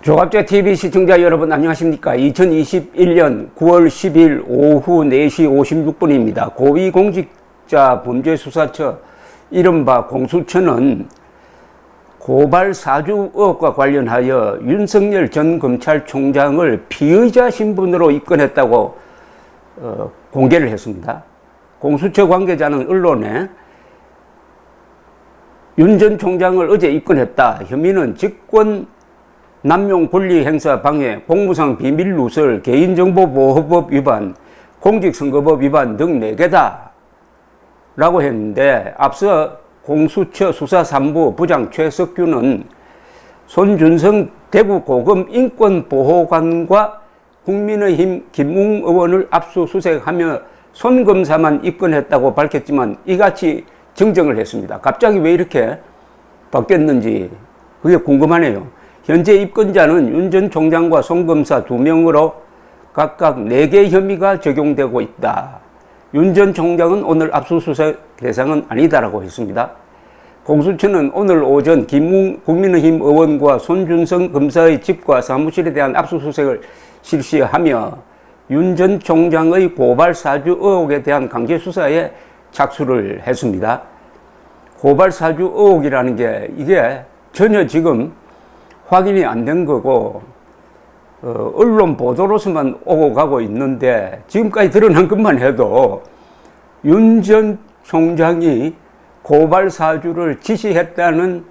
조갑제 TV 시청자 여러분 안녕하십니까? 2021년 9월 10일 오후 4시 56분입니다. 고위공직자범죄수사처 이른바 공수처는 고발 사주 의혹과 관련하여 윤석열 전 검찰총장을 피의자 신분으로 입건했다고 공개를 했습니다. 공수처 관계자는 언론에 윤 전 총장을 어제 입건했다. 혐의는 직권 남용 권리 행사 방해, 공무상 비밀 누설, 개인정보보호법 위반, 공직선거법 위반 등 4개다 라고 했는데, 앞서 공수처 수사 3부 부장 최석규는 손준성 대구 고검 인권보호관과 국민의힘 김웅 의원을 압수수색하며 손 검사만 입건했다고 밝혔지만 이같이 정정을 했습니다. 갑자기 왜 이렇게 바뀌었는지 그게 궁금하네요. 현재 입건자는 윤 전 총장과 손 검사 2명으로 각각 4개 혐의가 적용되고 있다. 윤 전 총장은 오늘 압수수색 대상은 아니다라고 했습니다. 공수처는 오늘 오전 김웅 국민의힘 의원과 손준성 검사의 집과 사무실에 대한 압수수색을 실시하며 윤 전 총장의 고발 사주 의혹에 대한 강제 수사에 착수를 했습니다. 고발 사주 의혹이라는 게 이게 전혀 지금 확인이 안 된 거고 언론 보도로서만 오고 가고 있는데, 지금까지 드러난 것만 해도 윤 전 총장이 고발 사주를 지시했다는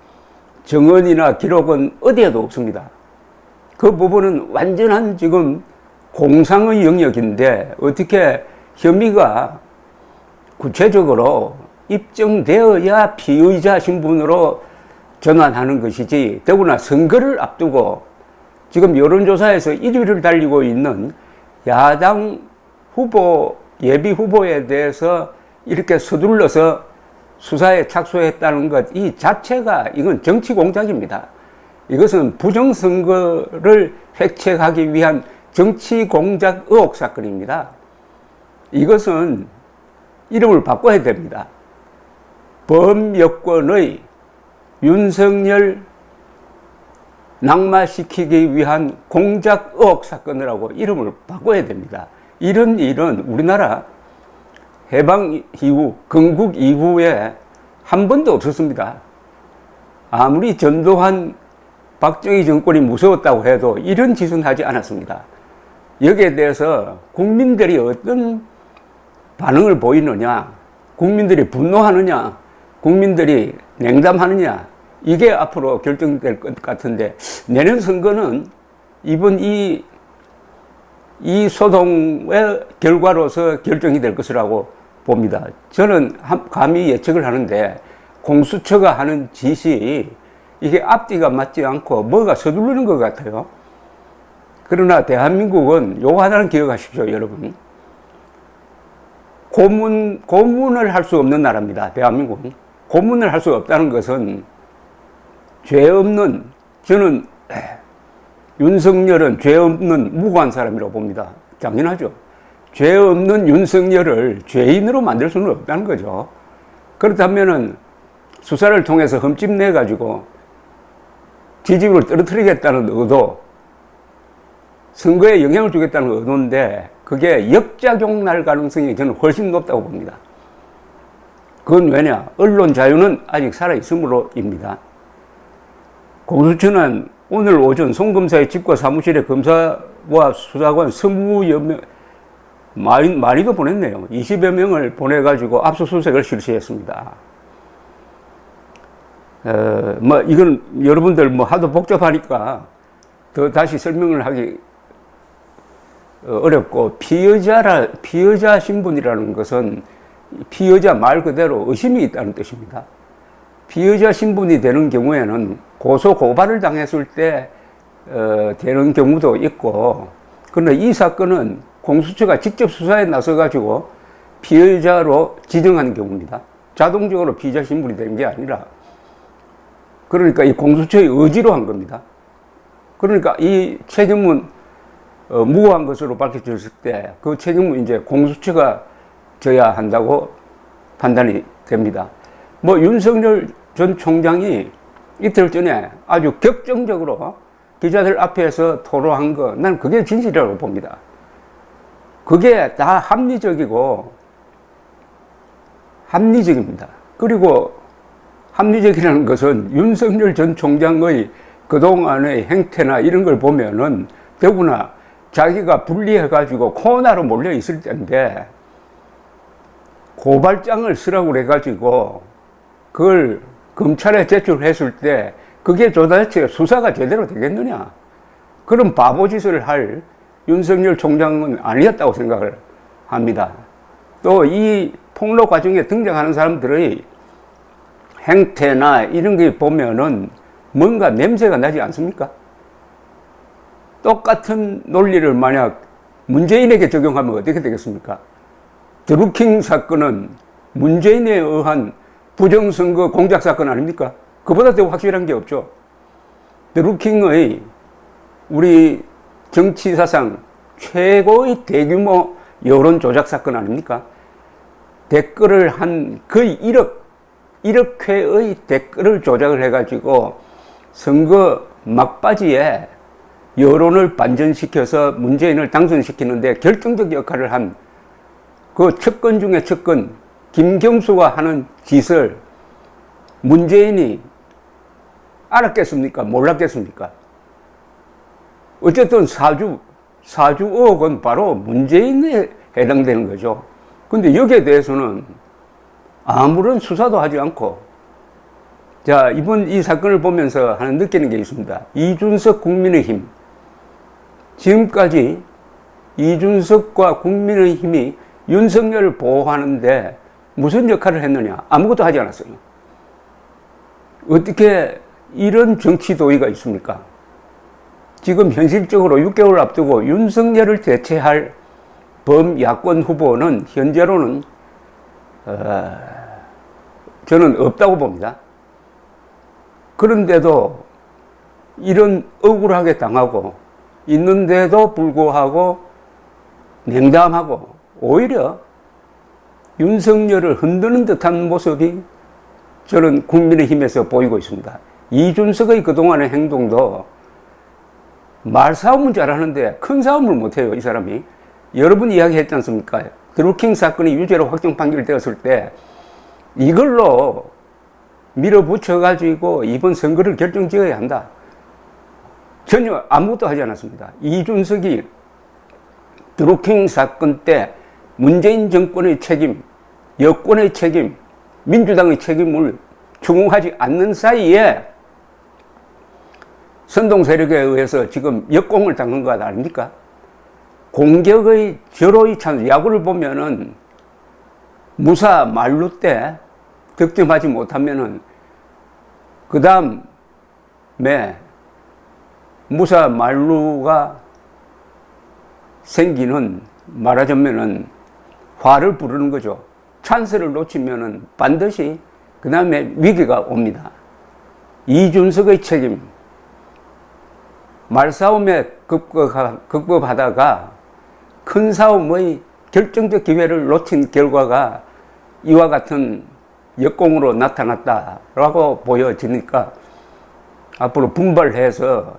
정언이나 기록은 어디에도 없습니다. 그 부분은 완전한 지금 공상의 영역인데, 어떻게 혐의가 구체적으로 입증되어야 피의자 신분으로 전환하는 것이지, 더구나 선거를 앞두고 지금 여론조사에서 1위를 달리고 있는 야당 후보, 예비 후보에 대해서 이렇게 서둘러서 수사에 착수했다는 것, 이 자체가 이건 정치 공작입니다. 이것은 부정선거를 획책하기 위한 정치 공작 의혹 사건입니다. 이것은 이름을 바꿔야 됩니다. 범여권의 윤석열 낙마시키기 위한 공작 의혹 사건이라고 이름을 바꿔야 됩니다. 이런 일은 우리나라 해방 이후, 건국 이후에 한 번도 없었습니다. 아무리 전두환 박정희 정권이 무서웠다고 해도 이런 짓은 하지 않았습니다. 여기에 대해서 국민들이 어떤 반응을 보이느냐, 국민들이 분노하느냐, 국민들이 냉담하느냐, 이게 앞으로 결정될 것 같은데, 내년 선거는 이번 이 소동의 결과로서 결정이 될 것이라고 봅니다. 저는 감히 예측을 하는데, 공수처가 하는 짓이 이게 앞뒤가 맞지 않고 뭐가 서두르는 것 같아요. 그러나 대한민국은 요거 하나는 기억하십시오, 여러분. 고문을 할 수 없는 나라입니다, 대한민국은. 고문을 할 수 없다는 것은 죄 없는, 저는 윤석열은 죄 없는 무고한 사람이라고 봅니다. 당연하죠. 죄 없는 윤석열을 죄인으로 만들 수는 없다는 거죠. 그렇다면은 수사를 통해서 흠집 내가지고 지지율을 떨어뜨리겠다는 의도, 선거에 영향을 주겠다는 의도인데, 그게 역작용 날 가능성이 저는 훨씬 높다고 봅니다. 그건 왜냐? 언론 자유는 아직 살아있으므로입니다. 공수처는 오늘 오전 송 검사의 집과 사무실에 검사와 수사관 20여 명, 많이도 보냈네요. 20여 명을 보내가지고 압수수색을 실시했습니다. 이건 여러분들 하도 복잡하니까 더 다시 설명을 하기 어렵고, 피의자 신분이라는 것은 피의자 말 그대로 의심이 있다는 뜻입니다. 피의자 신분이 되는 경우에는 고소 고발을 당했을 때 되는 경우도 있고, 그러나 이 사건은 공수처가 직접 수사에 나서가지고 피의자로 지정하는 경우입니다. 자동적으로 피의자 신분이 되는 게 아니라, 그러니까 이 공수처의 의지로 한 겁니다. 그러니까 이 책임은 무고한 것으로 밝혀졌을 때 그 책임은 이제 공수처가 져야 한다고 판단이 됩니다. 윤석열 전 총장이 이틀 전에 아주 격정적으로 기자들 앞에서 토로한 거, 난 그게 진실이라고 봅니다. 그게 다 합리적입니다. 그리고 합리적이라는 것은 윤석열 전 총장의 그동안의 행태나 이런 걸 보면은 더구나 자기가 분리해가지고 코너로 몰려 있을 때인데 고발장을 쓰라고 그래가지고 그걸 검찰에 제출했을 때 그게 도대체 수사가 제대로 되겠느냐? 그런 바보짓을 할 윤석열 총장은 아니었다고 생각을 합니다. 또 이 폭로 과정에 등장하는 사람들의 행태나 이런 게 보면은 뭔가 냄새가 나지 않습니까? 똑같은 논리를 만약 문재인에게 적용하면 어떻게 되겠습니까? 드루킹 사건은 문재인에 의한 부정선거 공작 사건 아닙니까? 그보다 더 확실한 게 없죠. 드루킹의 우리 정치 사상 최고의 대규모 여론 조작 사건 아닙니까? 댓글을 한 거의 1억 회의 댓글을 조작을 해가지고 선거 막바지에 여론을 반전시켜서 문재인을 당선시키는데 결정적 역할을 한 그 척건 중에 척건 김경수가 하는 짓을 문재인이 알았겠습니까? 몰랐겠습니까? 어쨌든 사주 의혹은 바로 문재인에 해당되는 거죠. 근데 여기에 대해서는 아무런 수사도 하지 않고, 자, 이번 이 사건을 보면서 하나 느끼는 게 있습니다. 이준석 국민의힘. 지금까지 이준석과 국민의힘이 윤석열을 보호하는데 무슨 역할을 했느냐? 아무것도 하지 않았어요. 어떻게 이런 정치 도의가 있습니까? 지금 현실적으로 6개월 앞두고 윤석열을 대체할 범야권 후보는 현재로는 저는 없다고 봅니다. 그런데도 이런 억울하게 당하고 있는데도 불구하고 냉담하고 오히려 윤석열을 흔드는 듯한 모습이 저는 국민의힘에서 보이고 있습니다. 이준석의 그동안의 행동도 말싸움은 잘하는데 큰 싸움을 못해요, 이 사람이. 여러분 이야기했지 않습니까? 드루킹 사건이 유죄로 확정 판결되었을 때 이걸로 밀어붙여가지고 이번 선거를 결정지어야 한다. 전혀 아무것도 하지 않았습니다. 이준석이 드루킹 사건 때 문재인 정권의 책임, 여권의 책임, 민주당의 책임을 추궁하지 않는 사이에 선동 세력에 의해서 지금 역공을 당한 것 아닙니까? 공격의 절호의 찬스, 야구를 보면은 무사 만루 때 득점하지 못하면은 그 다음에 무사 만루가 생기는, 말하자면은 화를 부르는 거죠. 찬스를 놓치면은 반드시 그 다음에 위기가 옵니다. 이준석의 책임, 말싸움에 극복하다가 큰 싸움의 결정적 기회를 놓친 결과가 이와 같은 역공으로 나타났다라고 보여지니까 앞으로 분발해서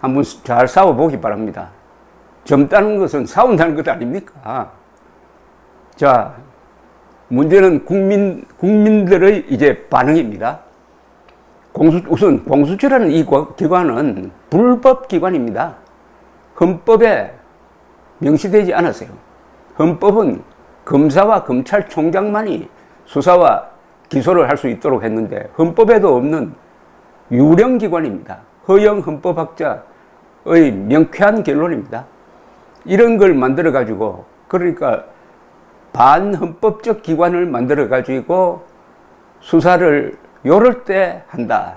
한번 잘 싸워보기 바랍니다. 젊다는 것은 싸운다는 것 아닙니까? 자, 문제는 국민들의 이제 반응입니다. 우선 공수처라는 이 기관은 불법 기관입니다. 헌법에 명시되지 않았어요. 헌법은 검사와 검찰총장만이 수사와 기소를 할 수 있도록 했는데 헌법에도 없는 유령기관입니다. 허영 헌법학자의 명쾌한 결론입니다. 이런 걸 만들어가지고, 그러니까 반헌법적 기관을 만들어가지고 수사를 요럴 때 한다.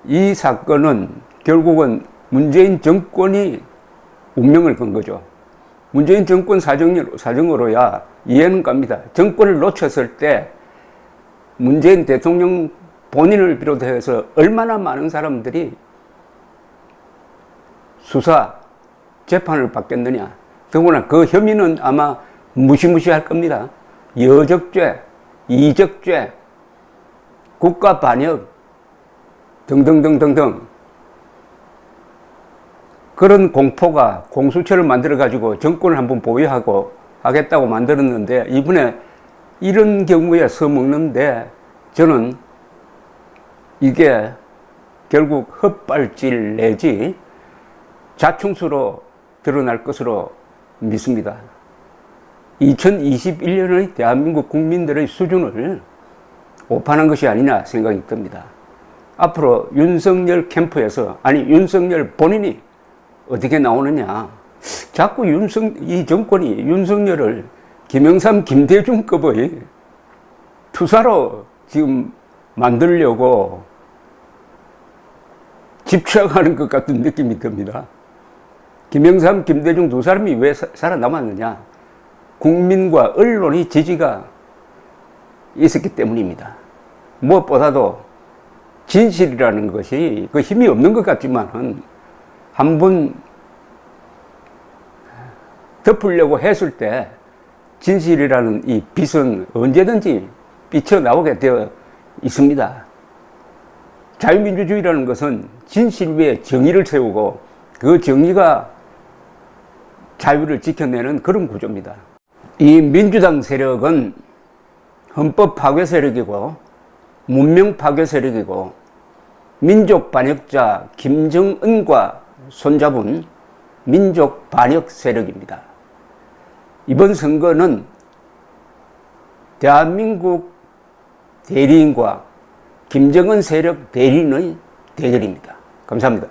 이 사건은 결국은 문재인 정권이 운명을 건 거죠. 문재인 정권 사정으로야 이해는 갑니다. 정권을 놓쳤을 때 문재인 대통령 본인을 비롯해서 얼마나 많은 사람들이 수사, 재판을 받겠느냐. 더구나 그 혐의는 아마 무시무시할 겁니다. 여적죄, 이적죄, 국가 반역, 등등등등등 그런 공포가 공수처를 만들어 가지고 정권을 한번 보유하고 하겠다고 만들었는데 이번에 이런 경우에 써먹는데 저는 이게 결국 헛발질 내지 자충수로 드러날 것으로 믿습니다. 2021년의 대한민국 국민들의 수준을 오판한 것이 아니냐 생각이 듭니다. 앞으로 윤석열 캠프에서, 아니 윤석열 본인이 어떻게 나오느냐. 자꾸 이 정권이 윤석열을 김영삼, 김대중급의 투사로 지금 만들려고 집착하는 것 같은 느낌이 듭니다. 김영삼, 김대중 두 사람이 왜 살아남았느냐? 국민과 언론의 지지가 있었기 때문입니다. 무엇보다도 진실이라는 것이 그 힘이 없는 것 같지만은 한번 덮으려고 했을 때 진실이라는 이 빛은 언제든지 삐쳐나오게 되어 있습니다. 자유민주주의라는 것은 진실 위에 정의를 세우고 그 정의가 자유를 지켜내는 그런 구조입니다. 이 민주당 세력은 헌법 파괴 세력이고 문명 파괴 세력이고 민족 반역자 김정은과 손잡은 민족 반역 세력입니다. 이번 선거는 대한민국 대리인과 김정은 세력 대리인의 대결입니다. 감사합니다.